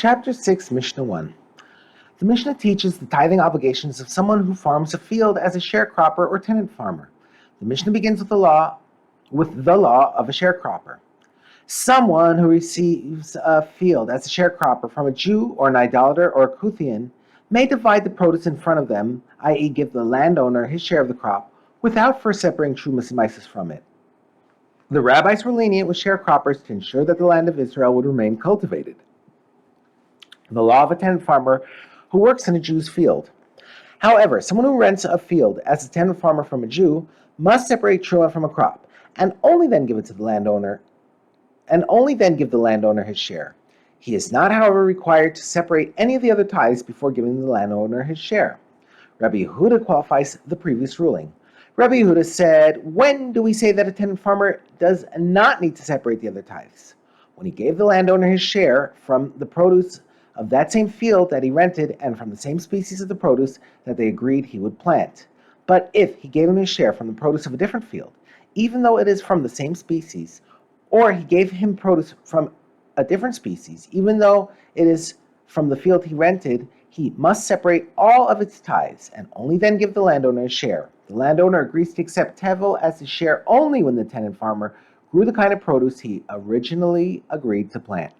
Chapter 6, Mishnah 1. The Mishnah teaches the tithing obligations of someone who farms a field as a sharecropper or tenant farmer. The Mishnah begins with the law of a sharecropper. Someone who receives a field as a sharecropper from a Jew or an idolater or a Kuthian may divide the produce in front of them, i.e. give the landowner his share of the crop, without first separating Trumas and Mises from it. The rabbis were lenient with sharecroppers to ensure that the land of Israel would remain cultivated. The law of a tenant farmer who works in a Jew's field. However, someone who rents a field as a tenant farmer from a Jew must separate truma from a crop, and only then give it to the landowner, his share. He is not, however, required to separate any of the other tithes before giving the landowner his share. Rabbi Yehuda qualifies the previous ruling. Rabbi Yehuda said, when do we say that a tenant farmer does not need to separate the other tithes? When he gave the landowner his share from the produce of that same field that he rented and from the same species of the produce that they agreed he would plant. But if he gave him his share from the produce of a different field, even though it is from the same species, or he gave him produce from a different species, even though it is from the field he rented, he must separate all of its tithes and only then give the landowner a share. The landowner agrees to accept tevel as his share only when the tenant farmer grew the kind of produce he originally agreed to plant.